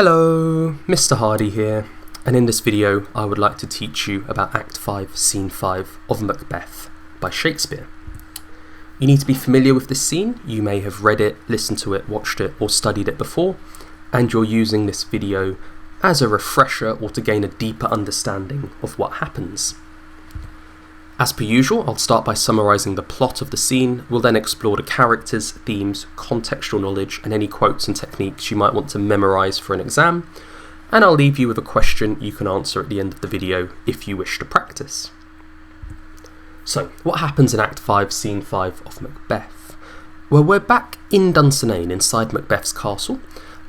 Hello, Mr. Hardy here, and in this video I would like to teach you about Act 5, Scene 5 of Macbeth by Shakespeare. You need to be familiar with this scene. You may have read it, listened to it, watched it, or studied it before, and you're using this video as a refresher or to gain a deeper understanding of what happens. As per usual, I'll start by summarising the plot of the scene. We'll then explore the characters, themes, contextual knowledge, and any quotes and techniques you might want to memorise for an exam. And I'll leave you with a question you can answer at the end of the video if you wish to practice. So, what happens in Act 5, Scene 5 of Macbeth? Well, we're back in Dunsinane, inside Macbeth's castle.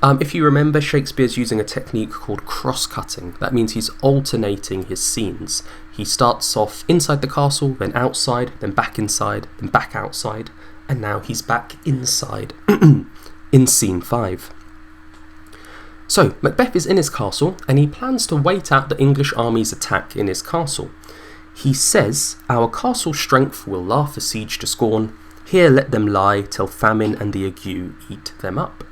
If you remember, Shakespeare's using a technique called cross-cutting. That means he's alternating his scenes. He starts off inside the castle, then outside, then back inside, then back outside, and now he's back inside in Scene 5. So, Macbeth is in his castle, and he plans to wait out the English army's attack in his castle. He says, "Our castle strength will laugh a siege to scorn. Here let them lie till famine and the ague eat them up."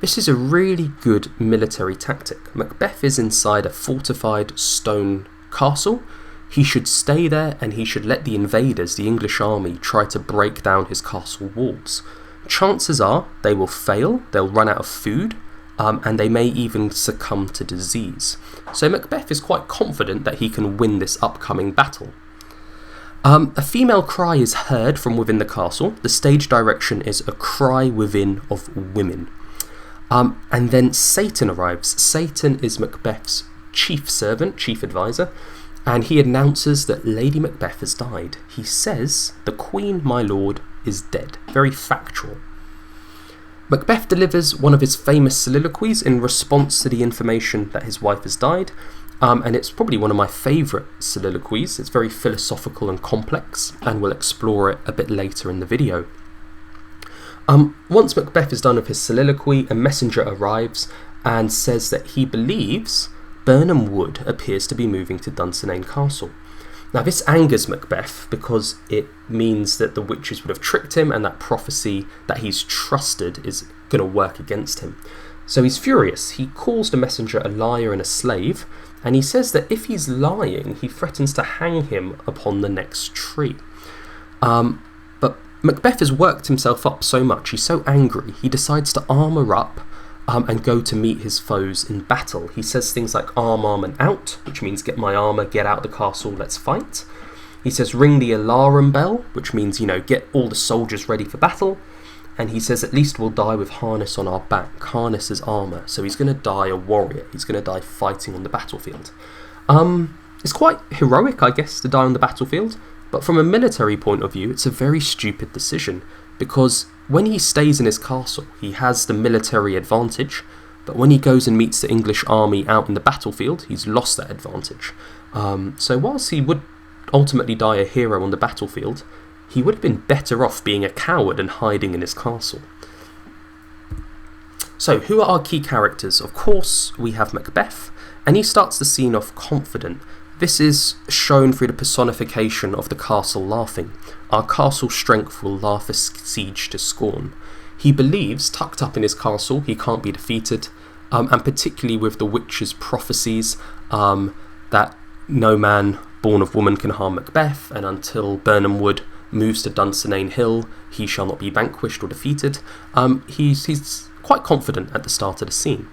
This is a really good military tactic. Macbeth is inside a fortified stone castle. He should stay there and he should let the invaders, the English army, try to break down his castle walls. Chances are they will fail, they'll run out of food, and they may even succumb to disease. So Macbeth is quite confident that he can win this upcoming battle. A female cry is heard from within the castle. The stage direction is a cry within of women. And then Satan arrives. Satan is Macbeth's chief servant, chief advisor, and he announces that Lady Macbeth has died. He says, "The Queen, my lord, is dead." Very factual. Macbeth delivers one of his famous soliloquies in response to the information that his wife has died, and it's probably one of my favourite soliloquies. It's very philosophical and complex, and we'll explore it a bit later in the video. Once Macbeth is done with his soliloquy, a messenger arrives and says that he believes Birnam Wood appears to be moving to Dunsinane Castle. Now this angers Macbeth because it means that the witches would have tricked him and that prophecy that he's trusted is going to work against him. So he's furious. He calls the messenger a liar and a slave, and he says that if he's lying, he threatens to hang him upon the next tree. But Macbeth has worked himself up so much, he's so angry, he decides to armour up and go to meet his foes in battle. He says things like arm and out, which means get my armour, get out of the castle, let's fight. He says ring the alarum bell, which means, get all the soldiers ready for battle. And he says at least we'll die with harness on our back. Harness is armour, so he's going to die a warrior. He's going to die fighting on the battlefield. It's quite heroic, I guess, to die on the battlefield. But from a military point of view, it's a very stupid decision, because when he stays in his castle, he has the military advantage, but when he goes and meets the English army out in the battlefield, he's lost that advantage. So whilst he would ultimately die a hero on the battlefield, he would have been better off being a coward and hiding in his castle. So who are our key characters? Of course, we have Macbeth, and he starts the scene off confident. This is shown through the personification of the castle laughing. Our castle strength will laugh a siege to scorn. He believes, tucked up in his castle, he can't be defeated, and particularly with the witch's prophecies, that no man born of woman can harm Macbeth, and until Birnam Wood moves to Dunsinane Hill, he shall not be vanquished or defeated. He's quite confident at the start of the scene.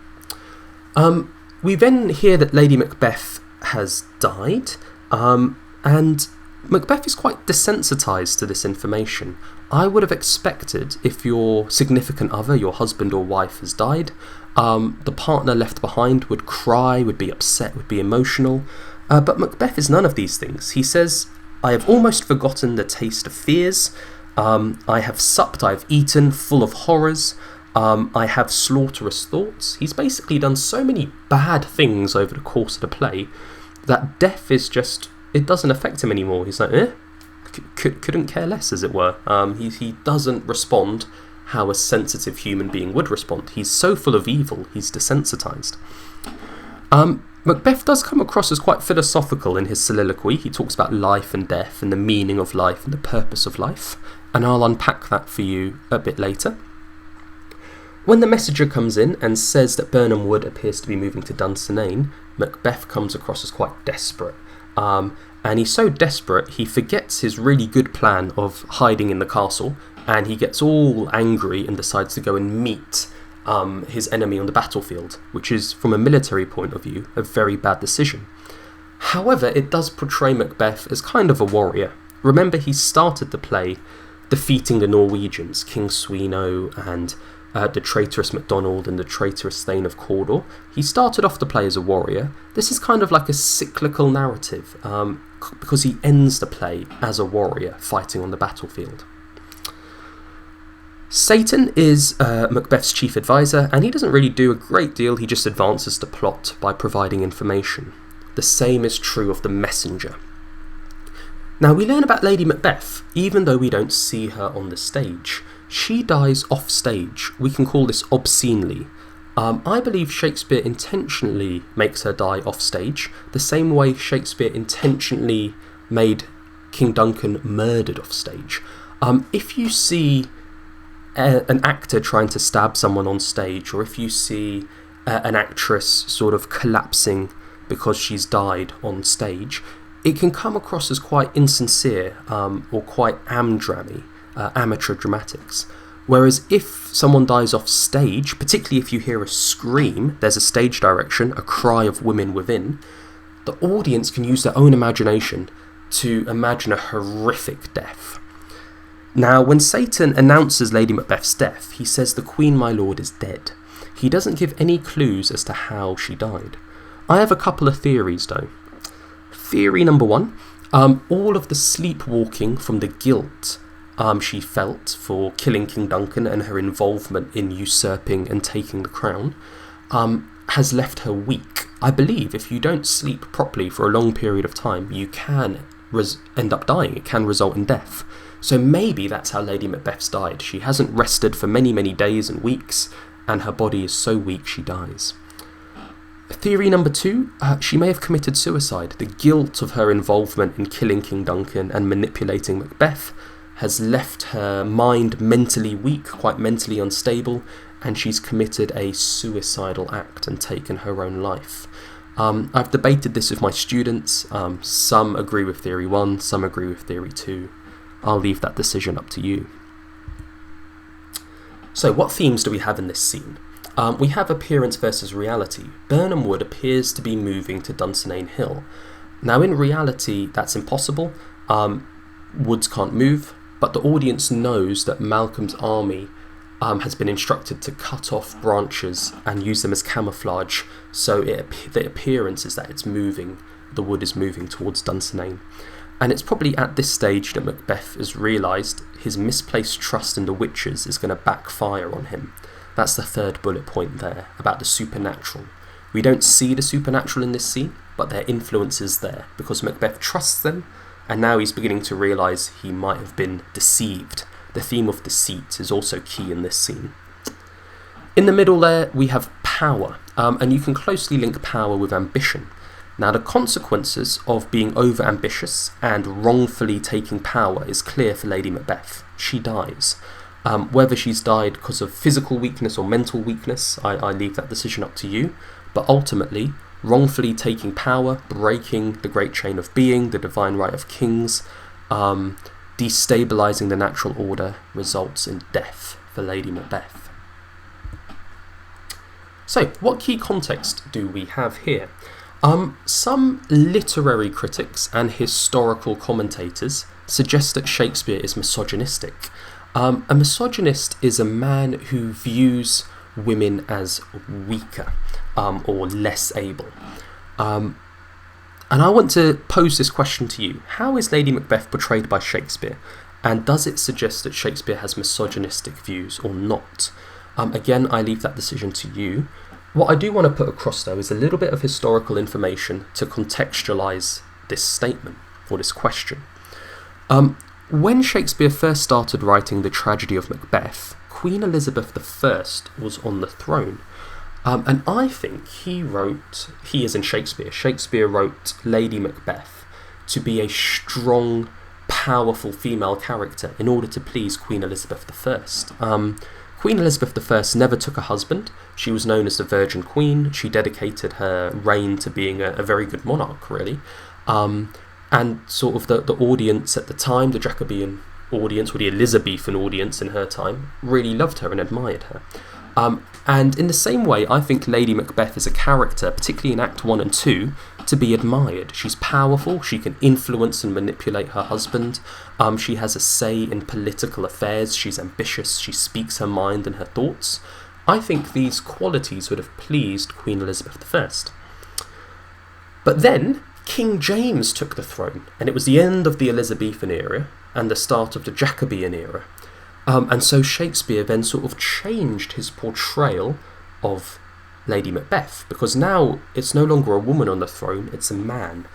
We then hear that Lady Macbeth has died, and Macbeth is quite desensitised to this information. I would have expected, if your significant other, your husband or wife has died, the partner left behind would cry, would be upset, would be emotional, but Macbeth is none of these things. He says, "I have almost forgotten the taste of fears, I have supped, I have eaten, full of horrors, I have slaughterous thoughts." He's basically done so many bad things over the course of the play that death is just, it doesn't affect him anymore. He's like, couldn't care less, as it were. He doesn't respond how a sensitive human being would respond. He's so full of evil, he's desensitised. Macbeth does come across as quite philosophical in his soliloquy. He talks about life and death and the meaning of life and the purpose of life, and I'll unpack that for you a bit later. When the messenger comes in and says that Birnam Wood appears to be moving to Dunsinane, Macbeth comes across as quite desperate. And he's so desperate, he forgets his really good plan of hiding in the castle, and he gets all angry and decides to go and meet his enemy on the battlefield, which is, from a military point of view, a very bad decision. However, it does portray Macbeth as kind of a warrior. Remember, he started the play defeating the Norwegians, King Sweno and the traitorous MacDonald and the traitorous Thane of Cawdor. He started off the play as a warrior. This is kind of like a cyclical narrative, because he ends the play as a warrior fighting on the battlefield. Satan is Macbeth's chief advisor, and he doesn't really do a great deal, he just advances the plot by providing information. The same is true of the messenger. Now, we learn about Lady Macbeth, even though we don't see her on the stage. She dies off stage. We can call this obscenely. I believe Shakespeare intentionally makes her die off stage, the same way Shakespeare intentionally made King Duncan murdered off stage. If you see an actor trying to stab someone on stage, or if you see an actress sort of collapsing because she's died on stage, it can come across as quite insincere or quite amateur dramatics. Whereas if someone dies off stage, particularly if you hear a scream, there's a stage direction, a cry of women within, the audience can use their own imagination to imagine a horrific death. Now, when Satan announces Lady Macbeth's death, he says the Queen, my lord, is dead. He doesn't give any clues as to how she died. I have a couple of theories, though. Theory number one, all of the sleepwalking from the guilt she felt for killing King Duncan and her involvement in usurping and taking the crown has left her weak. I believe if you don't sleep properly for a long period of time, you can end up dying. It can result in death. So maybe that's how Lady Macbeth's died. She hasn't rested for many, many days and weeks, and her body is so weak she dies. Theory number two, she may have committed suicide. The guilt of her involvement in killing King Duncan and manipulating Macbeth has left her mind mentally weak, quite mentally unstable, and she's committed a suicidal act and taken her own life. I've debated this with my students. Some agree with theory one, some agree with theory two. I'll leave that decision up to you. So what themes do we have in this scene? We have appearance versus reality. Birnam Wood appears to be moving to Dunsinane Hill. Now, in reality, that's impossible. Woods can't move, but the audience knows that Malcolm's army has been instructed to cut off branches and use them as camouflage, so the appearance is that it's moving, the wood is moving towards Dunsinane. And it's probably at this stage that Macbeth has realised his misplaced trust in the witches is going to backfire on him. That's the third bullet point there, about the supernatural. We don't see the supernatural in this scene, but their influence is there, because Macbeth trusts them, and now he's beginning to realise he might have been deceived. The theme of deceit is also key in this scene. In the middle there, we have power, and you can closely link power with ambition. Now, the consequences of being over-ambitious and wrongfully taking power is clear for Lady Macbeth. She dies. Whether she's died because of physical weakness or mental weakness, I leave that decision up to you. But ultimately, wrongfully taking power, breaking the great chain of being, the divine right of kings, destabilising the natural order, results in death for Lady Macbeth. So, what key context do we have here? Some literary critics and historical commentators suggest that Shakespeare is misogynistic. A misogynist is a man who views women as weaker or less able. And I want to pose this question to you. How is Lady Macbeth portrayed by Shakespeare? And does it suggest that Shakespeare has misogynistic views or not? Again, I leave that decision to you. What I do want to put across, though, is a little bit of historical information to contextualise this statement or this question. When Shakespeare first started writing the tragedy of Macbeth, Queen Elizabeth I was on the throne. And I think he as in Shakespeare wrote Lady Macbeth to be a strong, powerful female character in order to please Queen Elizabeth I. Queen Elizabeth I never took a husband. She was known as the Virgin Queen. She dedicated her reign to being a very good monarch, really. And sort of the audience at the time, the Jacobean audience, or the Elizabethan audience in her time, really loved her and admired her. And in the same way, I think Lady Macbeth is a character, particularly in Act 1 and 2, to be admired. She's powerful, she can influence and manipulate her husband, she has a say in political affairs, she's ambitious, she speaks her mind and her thoughts. I think these qualities would have pleased Queen Elizabeth I. But then, King James took the throne, and it was the end of the Elizabethan era and the start of the Jacobean era. And so Shakespeare then sort of changed his portrayal of Lady Macbeth, because now it's no longer a woman on the throne, it's a man.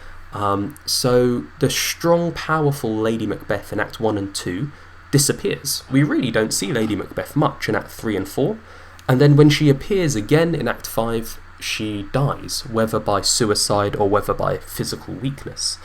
So the strong, powerful Lady Macbeth in Act 1 and 2 disappears. We really don't see Lady Macbeth much in Act 3 and 4, and then when she appears again in Act 5, she dies, whether by suicide or whether by physical weakness.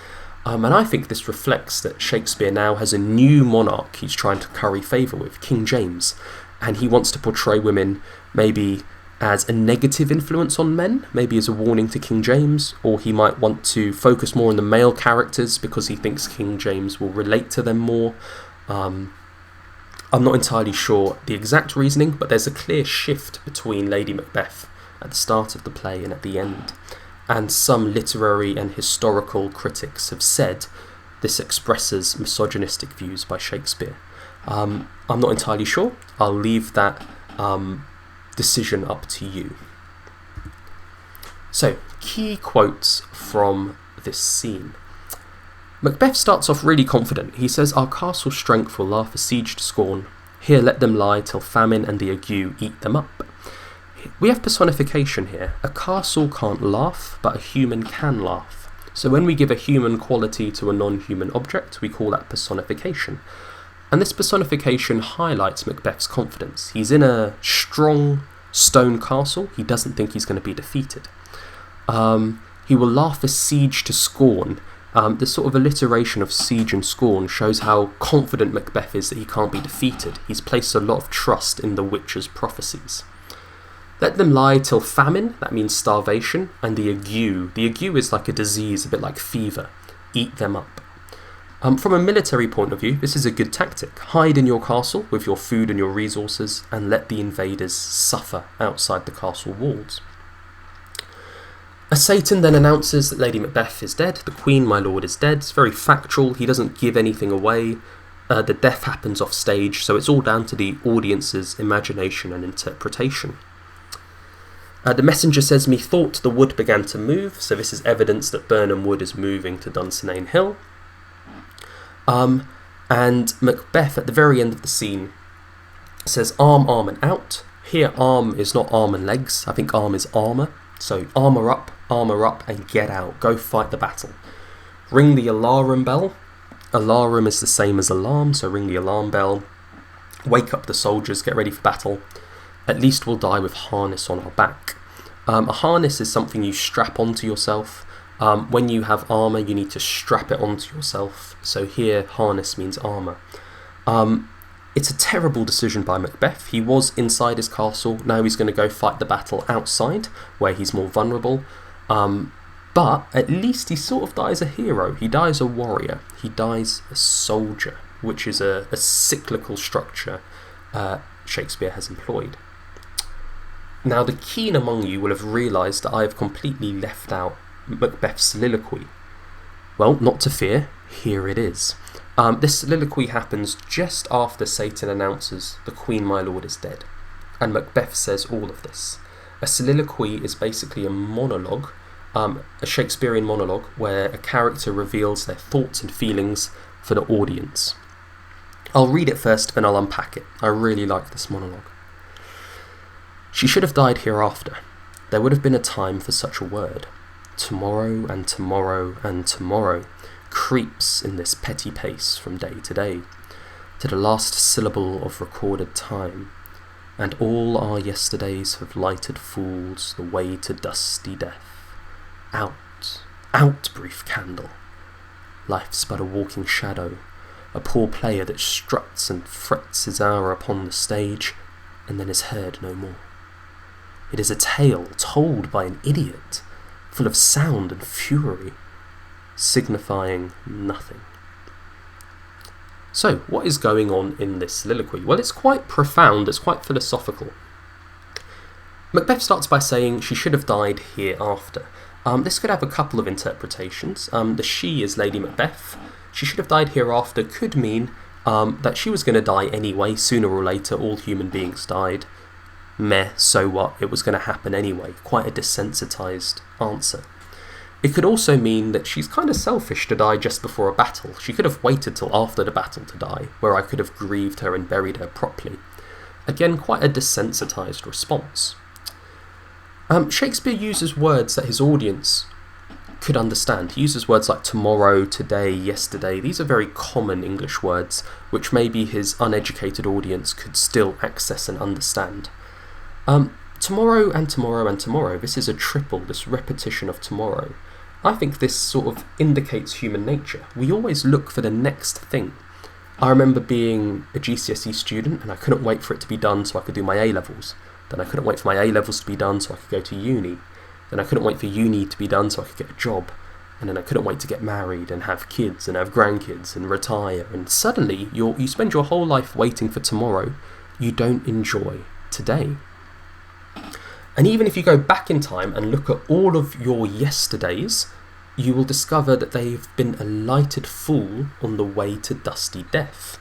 And I think this reflects that Shakespeare now has a new monarch he's trying to curry favour with, King James, and he wants to portray women maybe as a negative influence on men, maybe as a warning to King James, or he might want to focus more on the male characters because he thinks King James will relate to them more. I'm not entirely sure the exact reasoning, but there's a clear shift between Lady Macbeth at the start of the play and at the end. And some literary and historical critics have said this expresses misogynistic views by Shakespeare. I'm not entirely sure. I'll leave that decision up to you. So, key quotes from this scene. Macbeth starts off really confident. He says, "Our castle strength will laugh a siege to scorn. Here let them lie till famine and the ague eat them up." We have personification here. A castle can't laugh, but a human can laugh. So when we give a human quality to a non-human object, we call that personification. And this personification highlights Macbeth's confidence. He's in a strong stone castle. He doesn't think he's going to be defeated. He will laugh a siege to scorn. This sort of alliteration of siege and scorn shows how confident Macbeth is that he can't be defeated. He's placed a lot of trust in the witcher's prophecies. Let them lie till famine, that means starvation, and the ague. The ague is like a disease, a bit like fever. Eat them up. From a military point of view, this is a good tactic. Hide in your castle with your food and your resources, and let the invaders suffer outside the castle walls. Satan then announces that Lady Macbeth is dead. The Queen, my lord, is dead. It's very factual. He doesn't give anything away. The death happens off stage, so it's all down to the audience's imagination and interpretation. The messenger says, "Methought the wood began to move," so this is evidence that Burnham Wood is moving to Dunsinane Hill. And Macbeth, at the very end of the scene, says, "Arm, arm and out." Here, arm is not arm and legs. I think arm is armour. So armour up, and get out. Go fight the battle. Ring the alarum bell. Alarum is the same as alarm, so ring the alarm bell. Wake up the soldiers, get ready for battle. At least we'll die with harness on our back. A harness is something you strap onto yourself. When you have armour, you need to strap it onto yourself. So here, harness means armour. It's a terrible decision by Macbeth. He was inside his castle. Now he's going to go fight the battle outside, where he's more vulnerable. But at least he sort of dies a hero. He dies a warrior. He dies a soldier, which is a cyclical structure Shakespeare has employed. Now, the keen among you will have realised that I have completely left out Macbeth's soliloquy. Well, not to fear, here it is. This soliloquy happens just after Satan announces the Queen, my lord, is dead. And Macbeth says all of this. A soliloquy is basically a monologue, a Shakespearean monologue, where a character reveals their thoughts and feelings for the audience. I'll read it first, then I'll unpack it. I really like this monologue. "She should have died hereafter. There would have been a time for such a word. Tomorrow and tomorrow and tomorrow creeps in this petty pace from day to day, to the last syllable of recorded time, and all our yesterdays have lighted fools the way to dusty death. Out, out, brief candle. Life's but a walking shadow, a poor player that struts and frets his hour upon the stage. and then is heard no more. It is a tale told by an idiot, full of sound and fury, signifying nothing. So, what is going on in this soliloquy? Well, it's quite profound, it's quite philosophical. Macbeth starts by saying she should have died hereafter. This could have a couple of interpretations. The she is Lady Macbeth. She should have died hereafter could mean that she was going to die anyway, sooner or later. All human beings died. Meh, so what? It was going to happen anyway. Quite a desensitized answer. It could also mean that she's kind of selfish to die just before a battle. She could have waited till after the battle to die, where I could have grieved her and buried her properly. Again, quite a desensitized response. Shakespeare uses words that his audience could understand. He uses words like tomorrow, today, yesterday. These are very common English words, which maybe his uneducated audience could still access and understand. Tomorrow and tomorrow and tomorrow. This is a triple, this repetition of tomorrow. I think this sort of indicates human nature. We always look for the next thing. I remember being a GCSE student and I couldn't wait for it to be done so I could do my A-levels. Then I couldn't wait for my A-levels to be done so I could go to uni. Then I couldn't wait for uni to be done so I could get a job. And then I couldn't wait to get married and have kids and have grandkids and retire. And suddenly you spend your whole life waiting for tomorrow. You don't enjoy today. And even if you go back in time and look at all of your yesterdays, you will discover that they've been a lighted fool on the way to dusty death.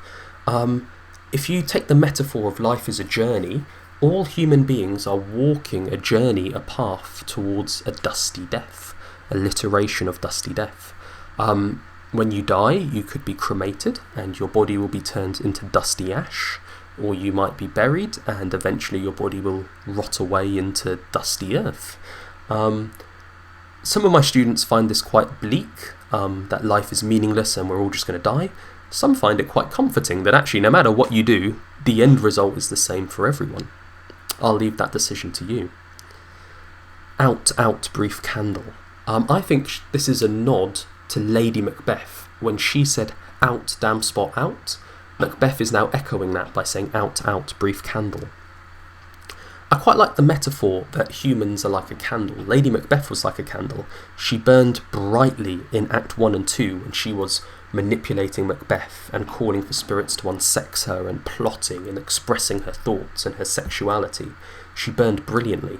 If you take the metaphor of life as a journey, all human beings are walking a journey, a path towards a dusty death, a literation of dusty death. When you die, you could be cremated and your body will be turned into dusty ash, or you might be buried and eventually your body will rot away into dusty earth. Some of my students find this quite bleak, that life is meaningless and we're all just going to die. Some find it quite comforting that actually no matter what you do, the end result is the same for everyone. I'll leave that decision to you. Out, out, brief candle. I think this is a nod to Lady Macbeth. When she said, out, damn spot, out, Macbeth is now echoing that by saying, out, out, brief candle. I quite like the metaphor that humans are like a candle. Lady Macbeth was like a candle. She burned brightly in Act 1 and 2 when she was manipulating Macbeth and calling for spirits to unsex her and plotting and expressing her thoughts and her sexuality. She burned brilliantly.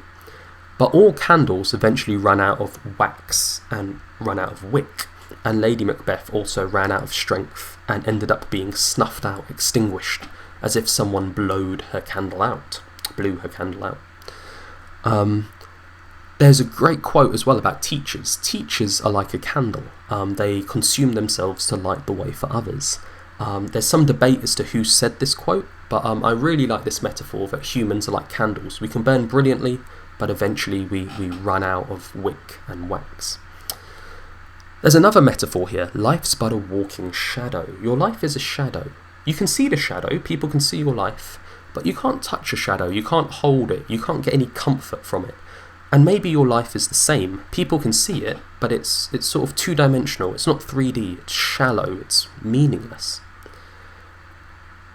But all candles eventually run out of wax and run out of wick, and Lady Macbeth also ran out of strength and ended up being snuffed out, extinguished, as if someone blew her candle out. There's a great quote as well about teachers. Teachers are like a candle. They consume themselves to light the way for others. There's some debate as to who said this quote, but I really like this metaphor that humans are like candles. We can burn brilliantly, but eventually we run out of wick and wax. There's another metaphor here. Life's but a walking shadow. Your life is a shadow. You can see the shadow, people can see your life, but you can't touch a shadow, you can't hold it, you can't get any comfort from it. And maybe your life is the same. People can see it, but it's sort of two-dimensional. It's not 3D, it's shallow, it's meaningless.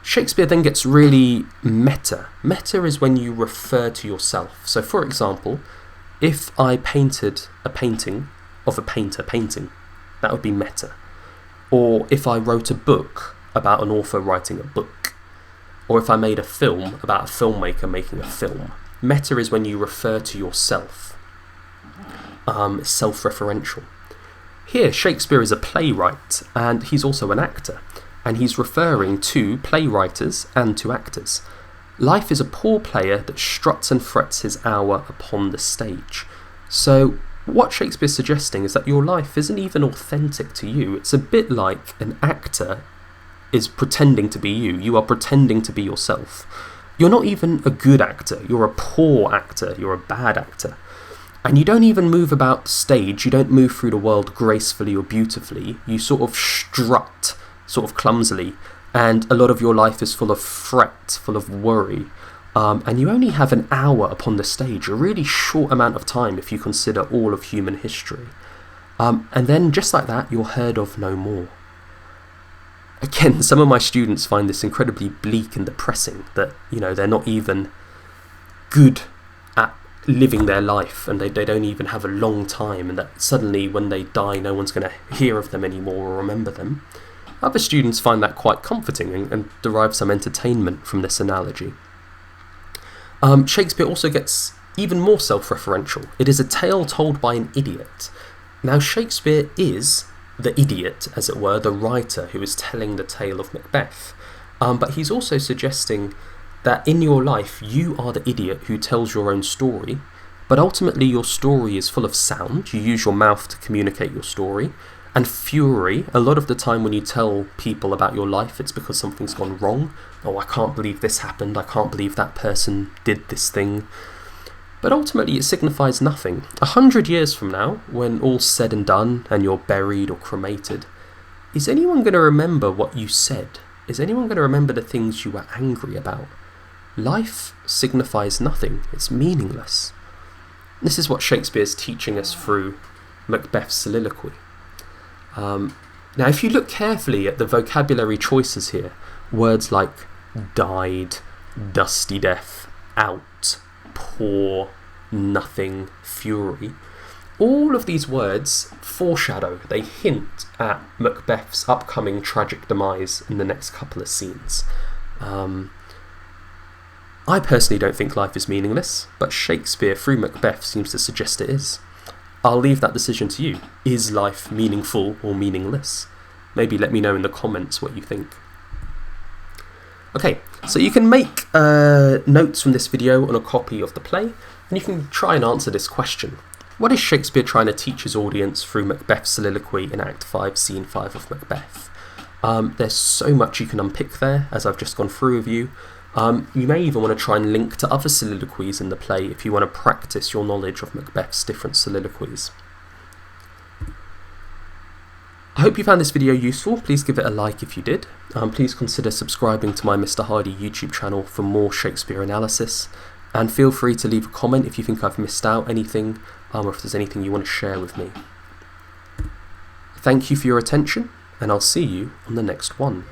Shakespeare then gets really meta. Meta is when you refer to yourself. So for example, if I painted a painting of a painter painting, that would be meta. Or if I wrote a book about an author writing a book. Or if I made a film about a filmmaker making a film. Meta is when you refer to yourself, self-referential. Here, Shakespeare is a playwright, and he's also an actor, and he's referring to playwriters and to actors. Life is a poor player that struts and frets his hour upon the stage. So, what Shakespeare's suggesting is that your life isn't even authentic to you. It's a bit like an actor is pretending to be you. You are pretending to be yourself. You're not even a good actor, you're a poor actor, you're a bad actor. And you don't even move about stage, you don't move through the world gracefully or beautifully, you sort of strut, sort of clumsily, and a lot of your life is full of fret, full of worry, and you only have an hour upon the stage, a really short amount of time if you consider all of human history. And then just like that, you're heard of no more. Again, some of my students find this incredibly bleak and depressing, that, they're not even good at living their life, and they don't even have a long time, and that suddenly when they die no one's going to hear of them anymore or remember them. Other students find that quite comforting and derive some entertainment from this analogy. Shakespeare also gets even more self-referential. It is a tale told by an idiot. Now Shakespeare is the idiot, as it were, the writer who is telling the tale of Macbeth. But he's also suggesting that in your life you are the idiot who tells your own story, but ultimately your story is full of sound. You use your mouth to communicate your story. And fury, a lot of the time when you tell people about your life, it's because something's gone wrong. Oh, I can't believe this happened. I can't believe that person did this thing. But ultimately it signifies nothing. 100 years from now, when all's said and done and you're buried or cremated, is anyone going to remember what you said? Is anyone going to remember the things you were angry about? Life signifies nothing. It's meaningless. This is what Shakespeare's teaching us through Macbeth's Soliloquy. Now, if you look carefully at the vocabulary choices here, words like died, dusty death, out, poor, nothing, fury, all of these words foreshadow, they hint at Macbeth's upcoming tragic demise in the next couple of scenes. I personally don't think life is meaningless, but Shakespeare through Macbeth seems to suggest it is. I'll leave that decision to you. Is life meaningful or meaningless? Maybe let me know in the comments what you think. Okay, so you can make notes from this video on a copy of the play, and you can try and answer this question. What is Shakespeare trying to teach his audience through Macbeth's Soliloquy in Act 5, Scene 5 of Macbeth? There's so much you can unpick there, as I've just gone through with you. You may even want to try and link to other soliloquies in the play if you want to practice your knowledge of Macbeth's different soliloquies. I hope you found this video useful. Please give it a like if you did. Please consider subscribing to my Mr. Hardy YouTube channel for more Shakespeare analysis. And feel free to leave a comment if you think I've missed out anything, or if there's anything you want to share with me. Thank you for your attention, and I'll see you on the next one.